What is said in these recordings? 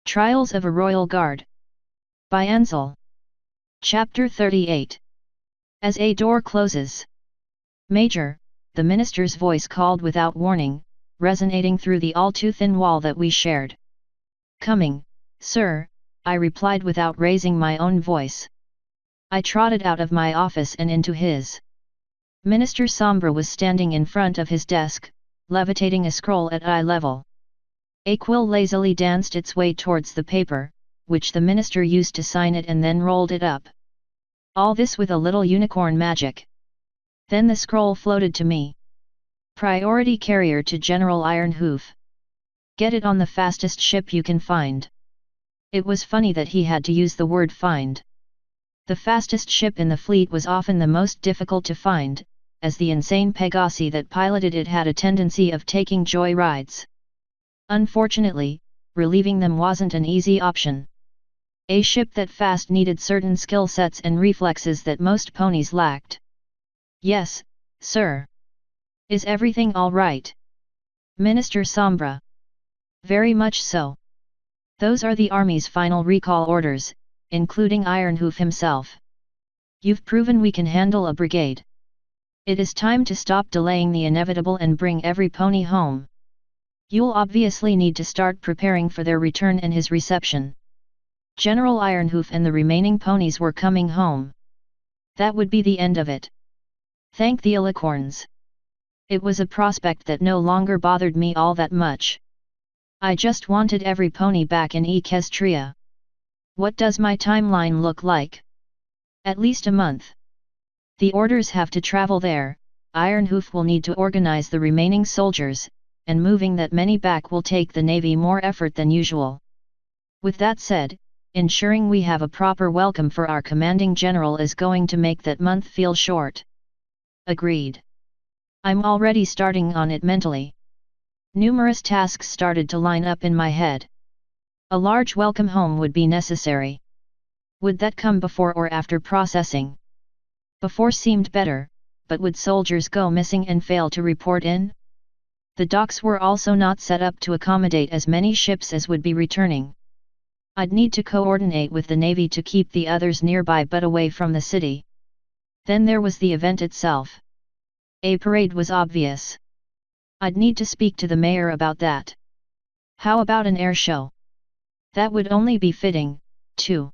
Trials of a Royal Guard. By Ansel. Chapter 38. As a door closes. Major, the minister's voice called without warning, resonating through the all-too-thin wall that we shared. Coming, sir, I replied without raising my own voice. I trotted out of my office and into his. Minister Sombra was standing in front of his desk, levitating a scroll at eye level. A quill lazily danced its way towards the paper, which the minister used to sign it and then rolled it up. All this with a little unicorn magic. Then the scroll floated to me. Priority carrier to General Ironhoof. Get it on the fastest ship you can find. It was funny that he had to use the word find. The fastest ship in the fleet was often the most difficult to find, as the insane Pegasi that piloted it had a tendency of taking joy rides. Unfortunately, relieving them wasn't an easy option. A ship that fast needed certain skill sets and reflexes that most ponies lacked. Yes, sir. Is everything all right? Minister Sombra. Very much so. Those are the Army's final recall orders, including Ironhoof himself. You've proven we can handle a brigade. It is time to stop delaying the inevitable and bring every pony home. You'll obviously need to start preparing for their return and his reception. General Ironhoof and the remaining ponies were coming home. That would be the end of it. Thank the alicorns. It was a prospect that no longer bothered me all that much. I just wanted every pony back in Equestria. What does my timeline look like? At least a month. The orders have to travel there, Ironhoof will need to organize the remaining soldiers, and moving that many back will take the Navy more effort than usual. With that said, ensuring we have a proper welcome for our commanding general is going to make that month feel short. Agreed. I'm already starting on it mentally. Numerous tasks started to line up in my head. A large welcome home would be necessary. Would that come before or after processing? Before seemed better, but would soldiers go missing and fail to report in? The docks were also not set up to accommodate as many ships as would be returning. I'd need to coordinate with the Navy to keep the others nearby but away from the city. Then there was the event itself. A parade was obvious. I'd need to speak to the mayor about that. How about an air show? That would only be fitting, too.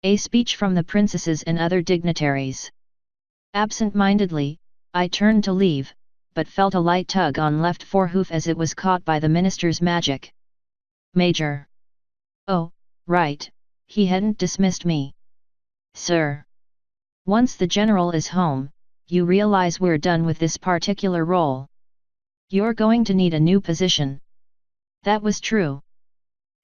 A speech from the princesses and other dignitaries. Absent-mindedly, I turned to leave, but felt a light tug on left forehoof as it was caught by the minister's magic. Major. Oh, right, he hadn't dismissed me. Sir. Once the general is home, you realize we're done with this particular role. You're going to need a new position. That was true.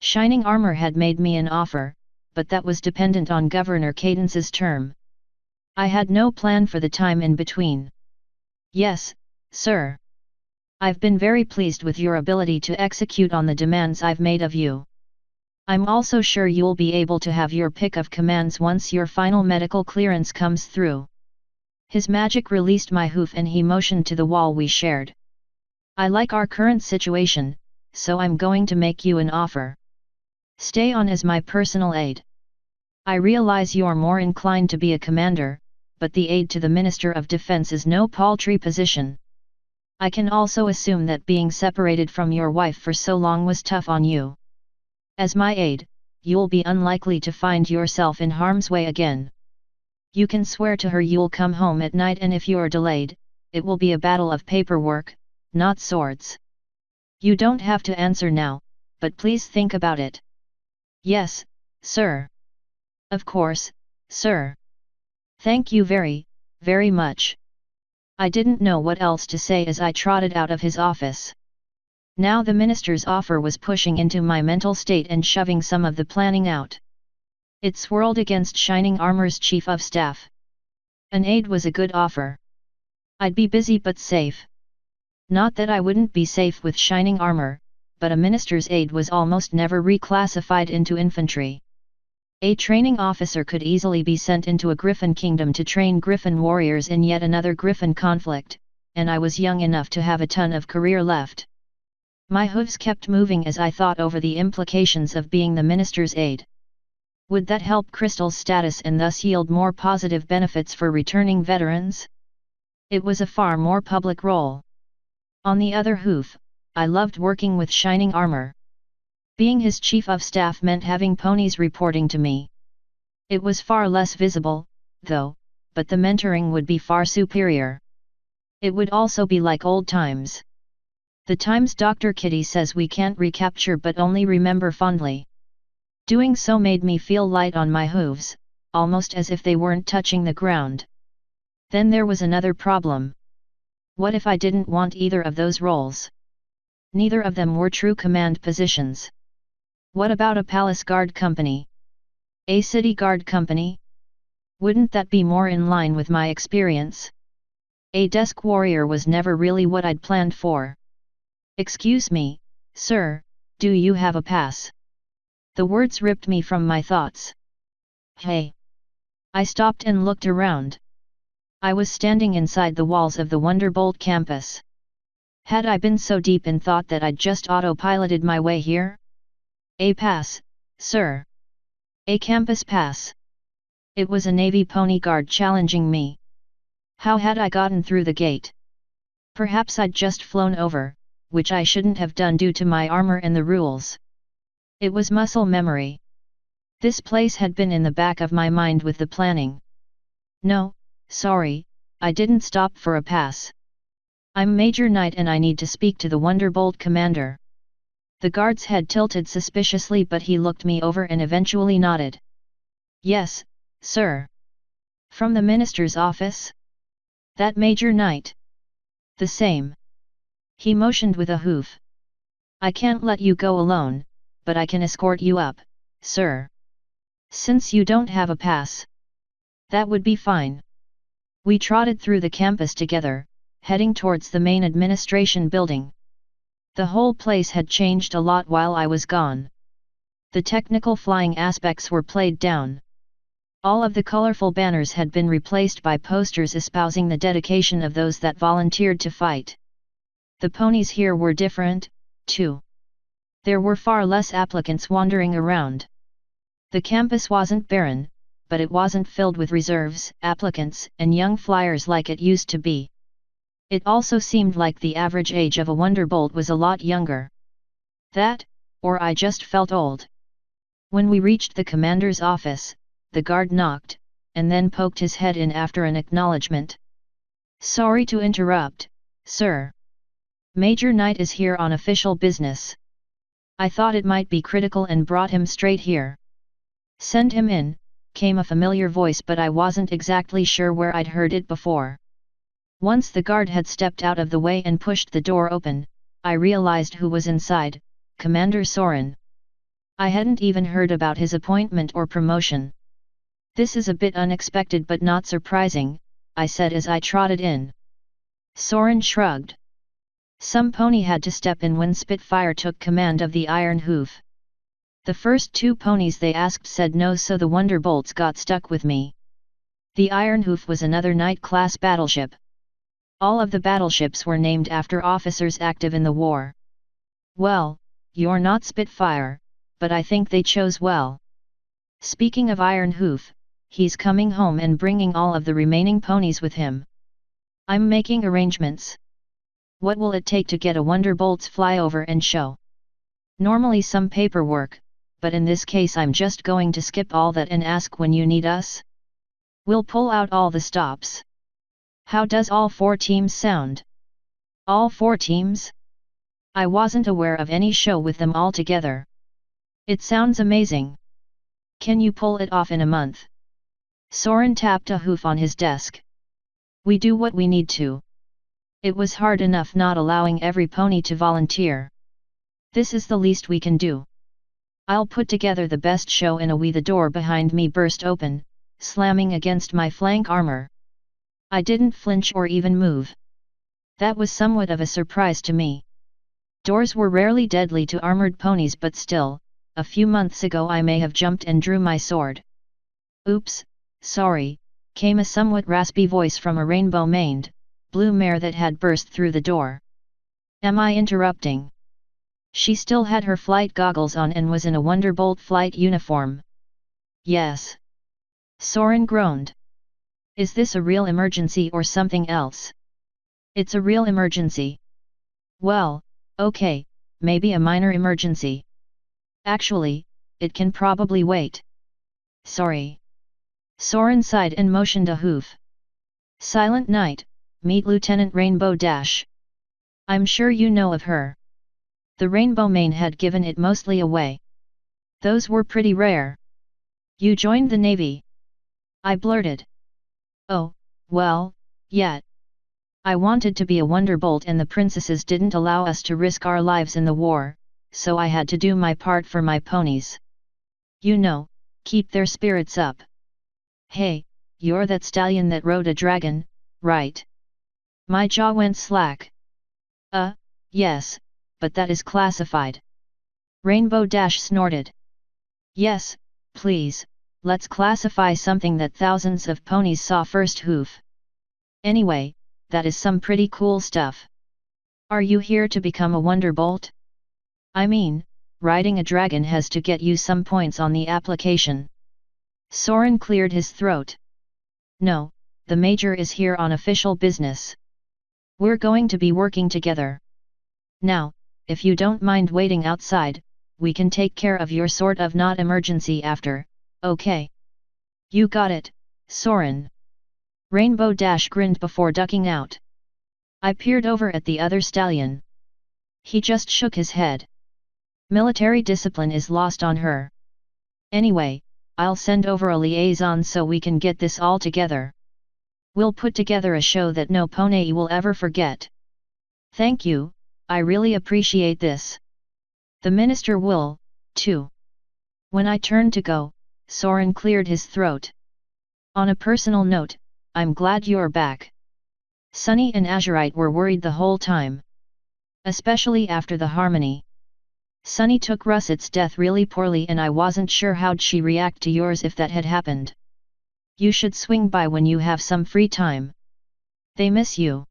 Shining Armor had made me an offer, but that was dependent on Governor Cadence's term. I had no plan for the time in between. Yes, sir. I've been very pleased with your ability to execute on the demands I've made of you. I'm also sure you'll be able to have your pick of commands once your final medical clearance comes through. His magic released my hoof and he motioned to the wall we shared. I like our current situation, so I'm going to make you an offer. Stay on as my personal aide. I realize you're more inclined to be a commander, but the aide to the Minister of Defense is no paltry position. I can also assume that being separated from your wife for so long was tough on you. As my aide, you'll be unlikely to find yourself in harm's way again. You can swear to her you'll come home at night, and if you're delayed, it will be a battle of paperwork, not swords. You don't have to answer now, but please think about it. Yes, sir. Of course, sir. Thank you very, very much. I didn't know what else to say as I trotted out of his office. Now the minister's offer was pushing into my mental state and shoving some of the planning out. It swirled against Shining Armor's chief of staff. An aide was a good offer. I'd be busy but safe. Not that I wouldn't be safe with Shining Armor, but a minister's aide was almost never reclassified into infantry. A training officer could easily be sent into a Griffin kingdom to train Griffin warriors in yet another Griffin conflict, and I was young enough to have a ton of career left. My hooves kept moving as I thought over the implications of being the minister's aide. Would that help Crystal's status and thus yield more positive benefits for returning veterans? It was a far more public role. On the other hoof, I loved working with shining armor. Being his chief of staff meant having ponies reporting to me. It was far less visible, though, but the mentoring would be far superior. It would also be like old times. The times Dr. Kitty says we can't recapture but only remember fondly. Doing so made me feel light on my hooves, almost as if they weren't touching the ground. Then there was another problem. What if I didn't want either of those roles? Neither of them were true command positions. What about a palace guard company? A city guard company? Wouldn't that be more in line with my experience? A desk warrior was never really what I'd planned for. Excuse me, sir, do you have a pass? The words ripped me from my thoughts. Hey! I stopped and looked around. I was standing inside the walls of the Wonderbolt campus. Had I been so deep in thought that I'd just autopiloted my way here? A pass, sir. A campus pass. It was a Navy pony guard challenging me. How had I gotten through the gate? Perhaps I'd just flown over, which I shouldn't have done due to my armor and the rules. It was muscle memory. This place had been in the back of my mind with the planning. No, sorry, I didn't stop for a pass. I'm Major Knight and I need to speak to the Wonderbolt commander. The guard's head tilted suspiciously but he looked me over and eventually nodded. Yes, sir. From the minister's office? That Major Knight? The same. He motioned with a hoof. I can't let you go alone, but I can escort you up, sir. Since you don't have a pass. That would be fine. We trotted through the campus together, heading towards the main administration building. The whole place had changed a lot while I was gone. The technical flying aspects were played down. All of the colorful banners had been replaced by posters espousing the dedication of those that volunteered to fight. The ponies here were different, too. There were far less applicants wandering around. The campus wasn't barren, but it wasn't filled with reserves, applicants, and young flyers like it used to be. It also seemed like the average age of a Wonderbolt was a lot younger. That, or I just felt old. When we reached the commander's office, the guard knocked, and then poked his head in after an acknowledgement. Sorry to interrupt, sir. Major Knight is here on official business. I thought it might be critical and brought him straight here. Send him in, came a familiar voice but I wasn't exactly sure where I'd heard it before. Once the guard had stepped out of the way and pushed the door open, I realized who was inside, Commander Soren. I hadn't even heard about his appointment or promotion. This is a bit unexpected but not surprising, I said as I trotted in. Soren shrugged. Some pony had to step in when Spitfire took command of the Iron Hoof. The first two ponies they asked said no, so the Wonderbolts got stuck with me. The Iron Hoof was another Knight-class battleship. All of the battleships were named after officers active in the war. Well, you're not Spitfire, but I think they chose well. Speaking of Iron Hoof, he's coming home and bringing all of the remaining ponies with him. I'm making arrangements. What will it take to get a Wonderbolt's flyover and show? Normally some paperwork, but in this case I'm just going to skip all that and ask when you need us. We'll pull out all the stops. How does all 4 teams sound? All 4 teams? I wasn't aware of any show with them all together. It sounds amazing. Can you pull it off in a month? Soren tapped a hoof on his desk. We do what we need to. It was hard enough not allowing every pony to volunteer. This is the least we can do. I'll put together the best show in a way. The door behind me burst open, slamming against my flank armor. I didn't flinch or even move. That was somewhat of a surprise to me. Doors were rarely deadly to armored ponies, but still, a few months ago I may have jumped and drew my sword. Oops, sorry, came a somewhat raspy voice from a rainbow-maned, blue mare that had burst through the door. Am I interrupting? She still had her flight goggles on and was in a Wonderbolt flight uniform. Yes. Soren groaned. Is this a real emergency or something else? It's a real emergency. Well, okay, maybe a minor emergency. Actually, it can probably wait. Sorry. Soren sighed and motioned a hoof. Silent Night, meet Lieutenant Rainbow Dash. I'm sure you know of her. The Rainbow Mane had given it mostly away. Those were pretty rare. You joined the Navy? I blurted. Oh, well, yeah. I wanted to be a Wonderbolt and the princesses didn't allow us to risk our lives in the war, so I had to do my part for my ponies. You know, keep their spirits up. Hey, you're that stallion that rode a dragon, right? My jaw went slack. Yes, but that is classified. Rainbow Dash snorted. Yes, please, let's classify something that thousands of ponies saw first. Hoof. Anyway, that is some pretty cool stuff. Are you here to become a Wonderbolt? I mean, riding a dragon has to get you some points on the application. Soren cleared his throat. No, the Major is here on official business. We're going to be working together. Now, if you don't mind waiting outside, we can take care of your sort of not emergency after, okay? You got it, Soren. Rainbow Dash grinned before ducking out. I peered over at the other stallion. He just shook his head. Military discipline is lost on her. Anyway, I'll send over a liaison so we can get this all together. We'll put together a show that no pony will ever forget. Thank you, I really appreciate this. The minister will, too. When I turned to go, Soren cleared his throat. On a personal note, I'm glad you're back. Sunny and Azurite were worried the whole time. Especially after the harmony. Sunny took Russet's death really poorly and I wasn't sure how'd she react to yours if that had happened. You should swing by when you have some free time. They miss you.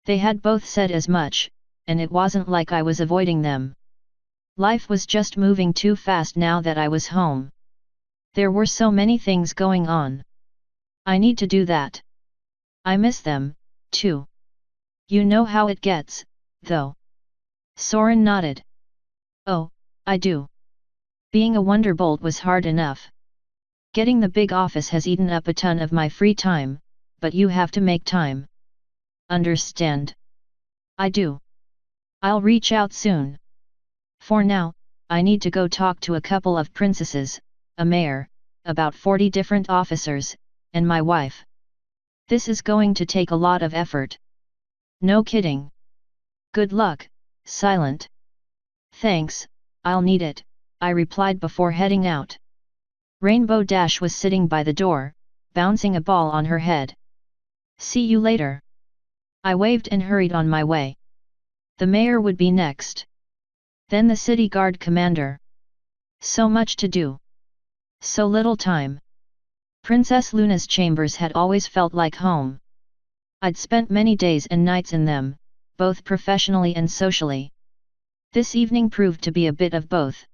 They had both said as much, and it wasn't like I was avoiding them. Life was just moving too fast now that I was home. There were so many things going on. I need to do that. I miss them, too. You know how it gets, though. Soren nodded. Oh, I do. Being a Wonderbolt was hard enough. Getting the big office has eaten up a ton of my free time, but you have to make time. Understand? I do. I'll reach out soon. For now, I need to go talk to a couple of princesses, a mayor, about 40 different officers, and my wife. This is going to take a lot of effort. No kidding. Good luck, Silent. Thanks, I'll need it, I replied before heading out. Rainbow Dash was sitting by the door, bouncing a ball on her head. See you later. I waved and hurried on my way. The mayor would be next. Then the city guard commander. So much to do. So little time. Princess Luna's chambers had always felt like home. I'd spent many days and nights in them, both professionally and socially. This evening proved to be a bit of both.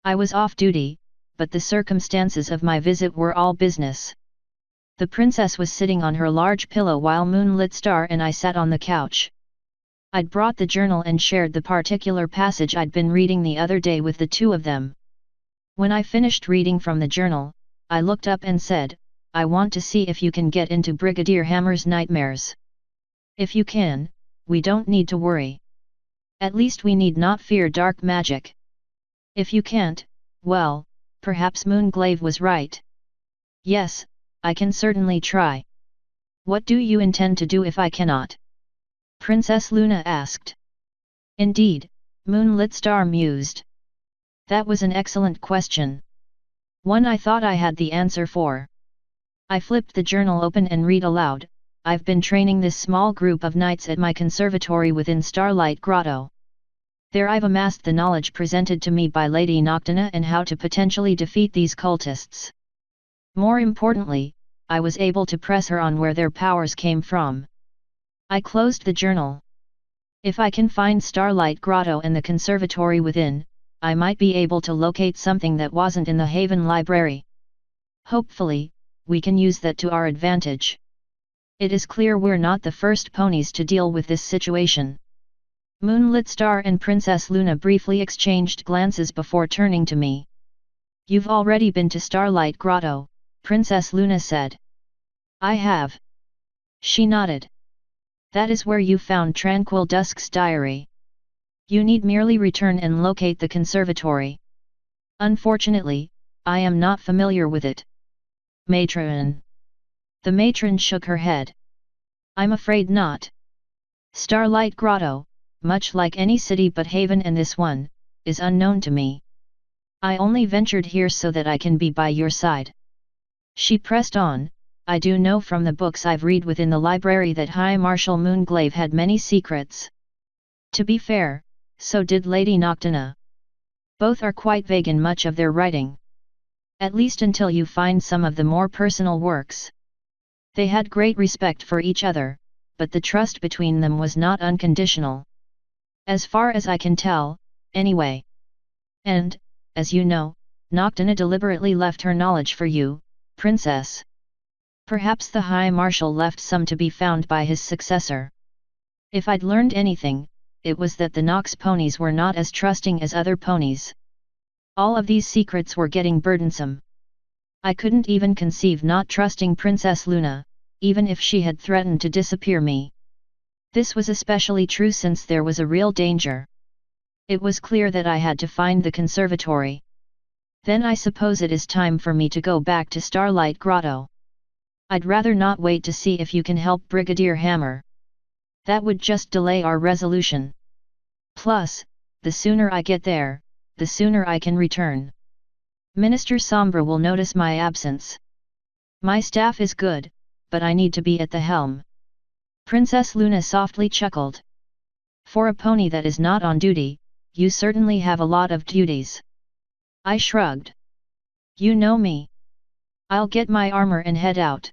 I was off duty, but the circumstances of my visit were all business. The princess was sitting on her large pillow while Moonlit Star and I sat on the couch. I'd brought the journal and shared the particular passage I'd been reading the other day with the two of them. When I finished reading from the journal, I looked up and said, I want to see if you can get into Brigadier Hammer's nightmares. If you can, we don't need to worry. At least we need not fear dark magic. If you can't, well, perhaps Moonglaive was right. Yes, I can certainly try. What do you intend to do if I cannot? Princess Luna asked. Indeed, Moonlit Star mused. That was an excellent question. One I thought I had the answer for. I flipped the journal open and read aloud, I've been training this small group of knights at my conservatory within Starlight Grotto. There I've amassed the knowledge presented to me by Lady Noctina and how to potentially defeat these cultists. More importantly, I was able to press her on where their powers came from. I closed the journal. If I can find Starlight Grotto and the conservatory within, I might be able to locate something that wasn't in the Haven Library. Hopefully, we can use that to our advantage. It is clear we're not the first ponies to deal with this situation. Moonlit Star and Princess Luna briefly exchanged glances before turning to me. You've already been to Starlight Grotto, Princess Luna said. I have. She nodded. That is where you found Tranquil Dusk's diary. You need merely return and locate the conservatory. Unfortunately, I am not familiar with it. Matron. The matron shook her head. I'm afraid not. Starlight Grotto, much like any city but Haven and this one, is unknown to me. I only ventured here so that I can be by your side. She pressed on. I do know from the books I've read within the library that High Marshal Moonglaive had many secrets. To be fair, so did Lady Noctina. Both are quite vague in much of their writing. At least until you find some of the more personal works. They had great respect for each other, but the trust between them was not unconditional. As far as I can tell, anyway. And, as you know, Noctina deliberately left her knowledge for you, Princess. Perhaps the High Marshal left some to be found by his successor. If I'd learned anything, it was that the Nox ponies were not as trusting as other ponies. All of these secrets were getting burdensome. I couldn't even conceive not trusting Princess Luna, even if she had threatened to disappear me. This was especially true since there was a real danger. It was clear that I had to find the conservatory. Then I suppose it is time for me to go back to Starlight Grotto. I'd rather not wait to see if you can help Brigadier Hammer. That would just delay our resolution. Plus, the sooner I get there, the sooner I can return. Minister Sombra will notice my absence. My staff is good, but I need to be at the helm. Princess Luna softly chuckled. For a pony that is not on duty, you certainly have a lot of duties. I shrugged. You know me. I'll get my armor and head out.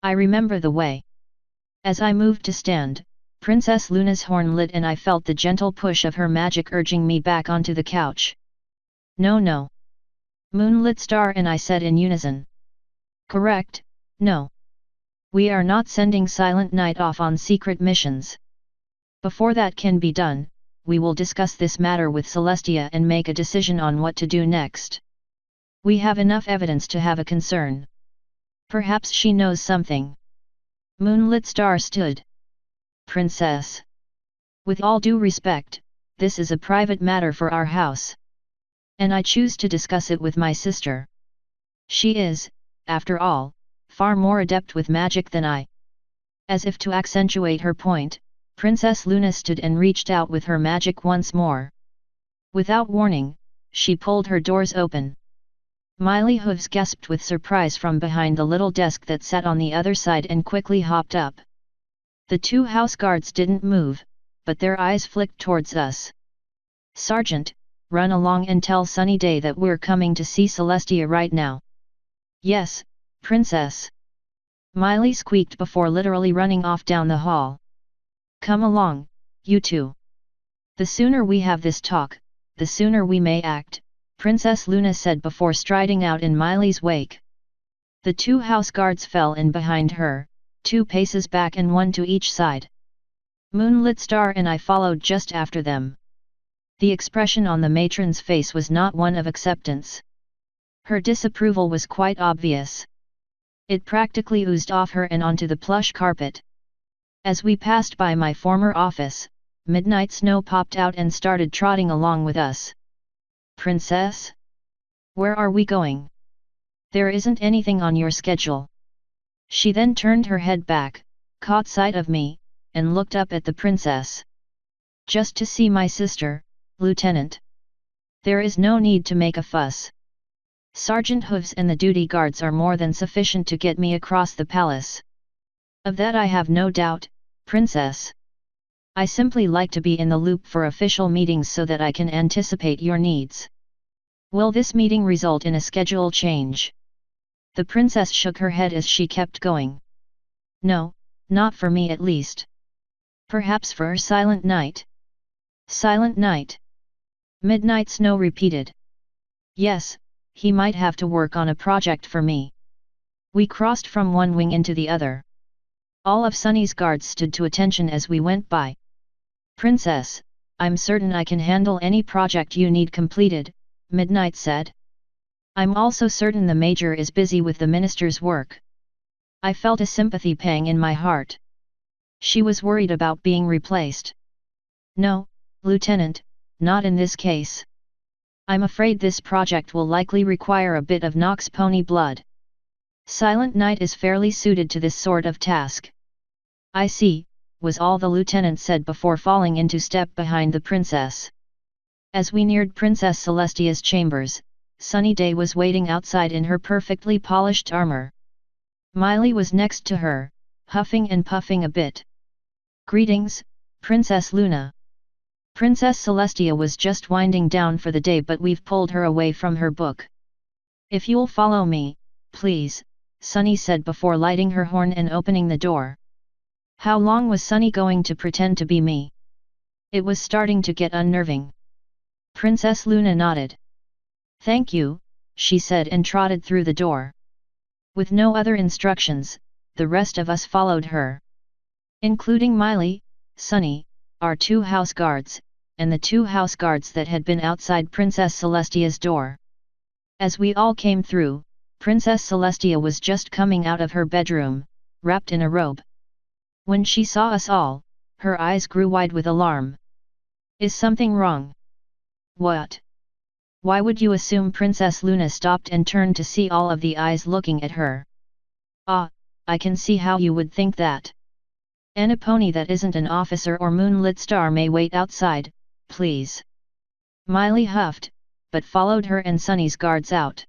I remember the way. As I moved to stand, Princess Luna's horn lit and I felt the gentle push of her magic urging me back onto the couch. No. Moonlit Star and I said in unison. Correct, no. We are not sending Silent Night off on secret missions. Before that can be done, we will discuss this matter with Celestia and make a decision on what to do next. We have enough evidence to have a concern. Perhaps she knows something. Moonlit Star stood. Princess. With all due respect, this is a private matter for our house. And I choose to discuss it with my sister. She is, after all, far more adept with magic than I. As if to accentuate her point, Princess Luna stood and reached out with her magic once more. Without warning, she pulled her doors open. Miley Hooves gasped with surprise from behind the little desk that sat on the other side and quickly hopped up. The two house guards didn't move, but their eyes flicked towards us. Sergeant, run along and tell Sunny Day that we're coming to see Celestia right now. Yes, Princess. Miley squeaked before literally running off down the hall. Come along, you two. The sooner we have this talk, the sooner we may act, Princess Luna said before striding out in Miley's wake. The two house guards fell in behind her, 2 paces back and 1 to each side. Moonlit Star and I followed just after them. The expression on the matron's face was not one of acceptance. Her disapproval was quite obvious. It practically oozed off her and onto the plush carpet. As we passed by my former office, Midnight Snow popped out and started trotting along with us. Princess? Where are we going? There isn't anything on your schedule. She then turned her head back, caught sight of me, and looked up at the princess. Just to see my sister, Lieutenant. There is no need to make a fuss. Sergeant Hooves and the duty guards are more than sufficient to get me across the palace. Of that I have no doubt, Princess. I simply like to be in the loop for official meetings so that I can anticipate your needs. Will this meeting result in a schedule change? The princess shook her head as she kept going. No, not for me at least. Perhaps for a silent night? Silent night. Midnight Snow repeated. Yes, he might have to work on a project for me. We crossed from one wing into the other. All of Sunny's guards stood to attention as we went by. Princess, I'm certain I can handle any project you need completed, Midnight said. I'm also certain the Major is busy with the minister's work. I felt a sympathy pang in my heart. She was worried about being replaced. No, Lieutenant, not in this case. I'm afraid this project will likely require a bit of Nox pony blood. Silent Night is fairly suited to this sort of task. I see, was all the lieutenant said before falling into step behind the princess. As we neared Princess Celestia's chambers, Sunny Day was waiting outside in her perfectly polished armor. Miley was next to her, huffing and puffing a bit. Greetings, Princess Luna. Princess Celestia was just winding down for the day, but we've pulled her away from her book. If you'll follow me, please, Sunny said before lighting her horn and opening the door. How long was Sunny going to pretend to be me? It was starting to get unnerving. Princess Luna nodded. Thank you, she said and trotted through the door. With no other instructions, the rest of us followed her. Including Miley, Sunny, our 2 house guards, and the 2 house guards that had been outside Princess Celestia's door. As we all came through, Princess Celestia was just coming out of her bedroom, wrapped in a robe. When she saw us all, her eyes grew wide with alarm. Is something wrong? What? Why would you assume? Princess Luna stopped and turned to see all of the eyes looking at her. Ah, I can see how you would think that. Any pony that isn't an officer or moonlit star may wait outside, please. Miley huffed, but followed her and Sunny's guards out.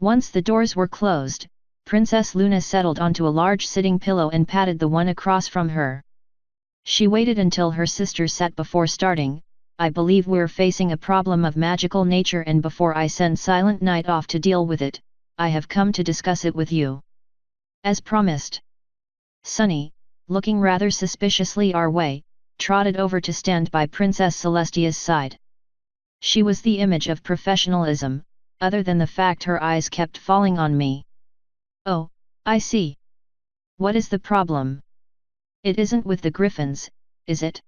Once the doors were closed, Princess Luna settled onto a large sitting pillow and patted the one across from her. She waited until her sister sat before starting. I believe we're facing a problem of magical nature, and before I send Silent Night off to deal with it, I have come to discuss it with you. As promised. Sunny, looking rather suspiciously our way, trotted over to stand by Princess Celestia's side. She was the image of professionalism, other than the fact her eyes kept falling on me. Oh, I see. What is the problem? It isn't with the Griffins, is it?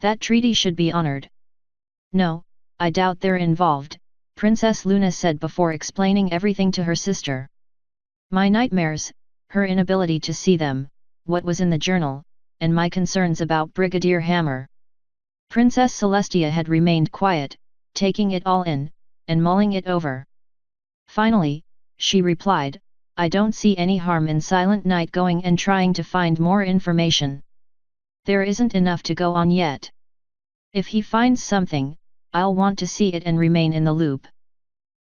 That treaty should be honored. No, I doubt they're involved, Princess Luna said before explaining everything to her sister. My nightmares, her inability to see them, what was in the journal, and my concerns about Brigadier Hammer. Princess Celestia had remained quiet, taking it all in, and mulling it over. Finally, she replied, I don't see any harm in Silent Night going and trying to find more information. There isn't enough to go on yet. If he finds something, I'll want to see it and remain in the loop.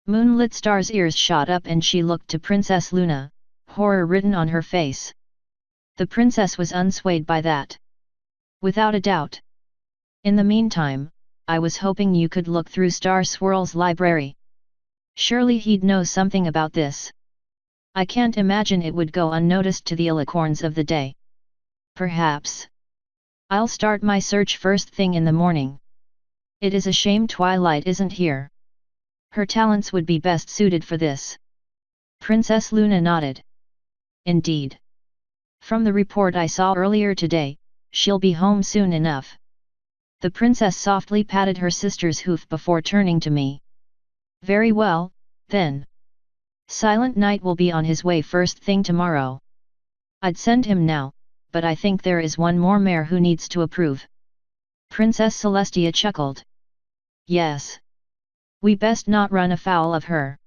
Moonlit Star's ears shot up and she looked to Princess Luna, horror written on her face. The princess was unswayed by that. Without a doubt. In the meantime, I was hoping you could look through Star Swirl's library. Surely he'd know something about this. I can't imagine it would go unnoticed to the alicorns of the day. Perhaps. I'll start my search first thing in the morning. It is a shame Twilight isn't here. Her talents would be best suited for this. Princess Luna nodded. Indeed. From the report I saw earlier today, she'll be home soon enough. The princess softly patted her sister's hoof before turning to me. Very well, then. Silent Night will be on his way first thing tomorrow. I'd send him now, but I think there is one more mare who needs to approve. Princess Celestia chuckled. Yes. We best not run afoul of her.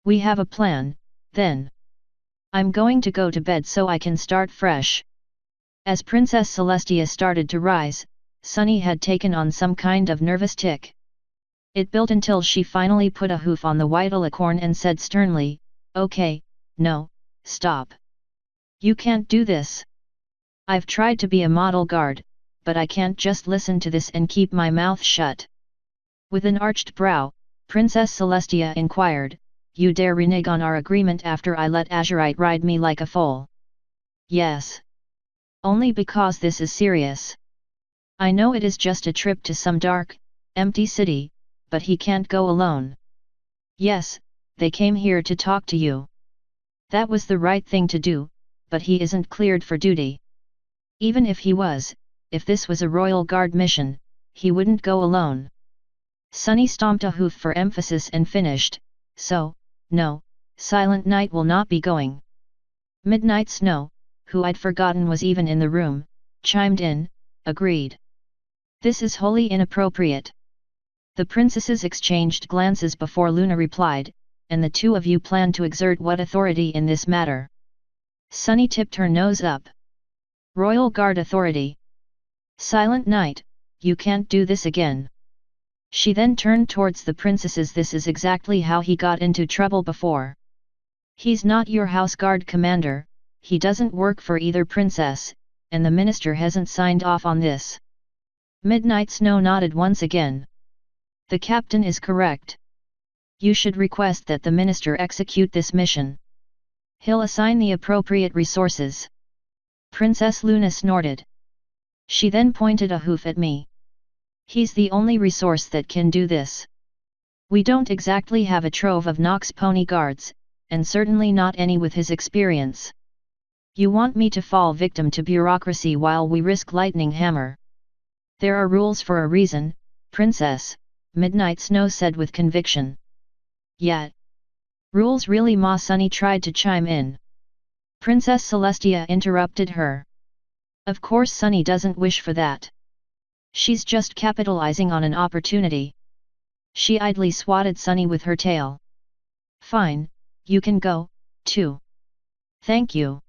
We have a plan, then. I'm going to go to bed so I can start fresh. As Princess Celestia started to rise, Sunny had taken on some kind of nervous tic. It built until she finally put a hoof on the white alicorn and said sternly, Okay, no, stop. You can't do this. I've tried to be a model guard, but I can't just listen to this and keep my mouth shut. With an arched brow, Princess Celestia inquired, You dare renege on our agreement after I let Azurite ride me like a foal? Yes. Only because this is serious. I know it is just a trip to some dark, empty city, but he can't go alone. Yes, they came here to talk to you. That was the right thing to do, but he isn't cleared for duty. Even if he was, if this was a Royal Guard mission, he wouldn't go alone. Sunny stomped a hoof for emphasis and finished, so, no, Silent Night will not be going. Midnight Snow, who I'd forgotten was even in the room, chimed in, agreed. This is wholly inappropriate. The princesses exchanged glances before Luna replied, and the two of you plan to exert what authority in this matter? Sunny tipped her nose up. Royal Guard authority. Silent Night, you can't do this again. She then turned towards the princesses. This is exactly how he got into trouble before. He's not your house guard commander, he doesn't work for either princess, and the minister hasn't signed off on this. Midnight Snow nodded once again. The captain is correct. You should request that the minister execute this mission. He'll assign the appropriate resources. Princess Luna snorted. She then pointed a hoof at me. He's the only resource that can do this. We don't exactly have a trove of Nox pony guards, and certainly not any with his experience. You want me to fall victim to bureaucracy while we risk lightning hammer? There are rules for a reason, Princess, Midnight Snow said with conviction. Yet. Rules really? Ma Sunny tried to chime in. Princess Celestia interrupted her. Of course Sunny doesn't wish for that. She's just capitalizing on an opportunity. She idly swatted Sunny with her tail. Fine, you can go, too. Thank you.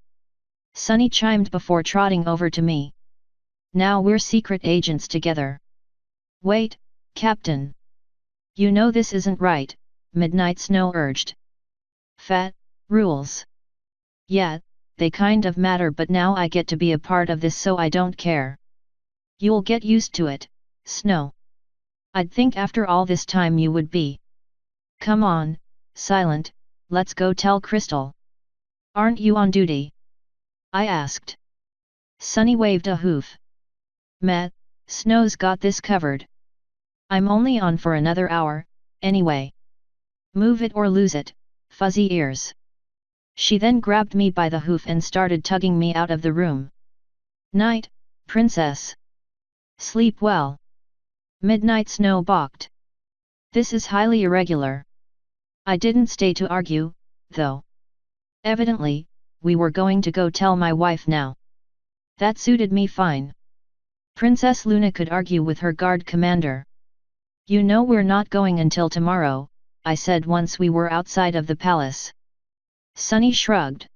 Sunny chimed before trotting over to me. Now we're secret agents together. Wait, Captain. You know this isn't right, Midnight Snow urged. Fat, rules. Yeah, they kind of matter, but now I get to be a part of this, so I don't care. You'll get used to it, Snow. I'd think after all this time you would be. Come on, Silent, let's go tell Crystal. Aren't you on duty? I asked. Sunny waved a hoof. Meh, Snow's got this covered. I'm only on for another hour, anyway. Move it or lose it, fuzzy ears. She then grabbed me by the hoof and started tugging me out of the room. Night, Princess. Sleep well. Midnight Snow balked. This is highly irregular. I didn't stay to argue, though. Evidently, we were going to go tell my wife now. That suited me fine. Princess Luna could argue with her guard commander. You know we're not going until tomorrow, I said once we were outside of the palace. Sunny shrugged.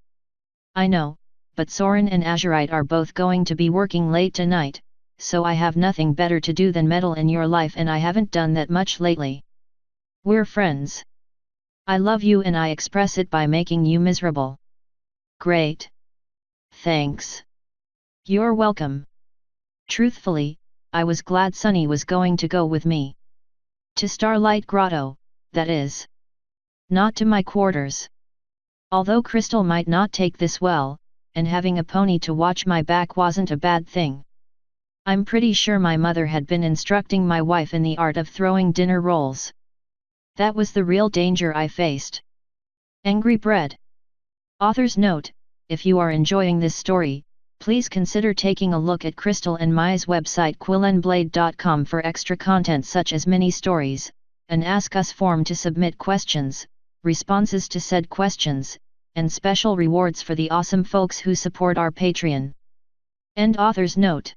I know, but Soren and Azurite are both going to be working late tonight, so I have nothing better to do than meddle in your life, and I haven't done that much lately. We're friends. I love you and I express it by making you miserable. Great. Thanks. You're welcome. Truthfully, I was glad Sunny was going to go with me. To Starlight Grotto, that is. Not to my quarters. Although Crystal might not take this well, and having a pony to watch my back wasn't a bad thing. I'm pretty sure my mother had been instructing my wife in the art of throwing dinner rolls. That was the real danger I faced. Angry Bread. Author's note: if you are enjoying this story, please consider taking a look at Crystal and Mai's website quillenblade.com for extra content such as mini-stories, an Ask Us form to submit questions, responses to said questions, and special rewards for the awesome folks who support our Patreon. End author's note.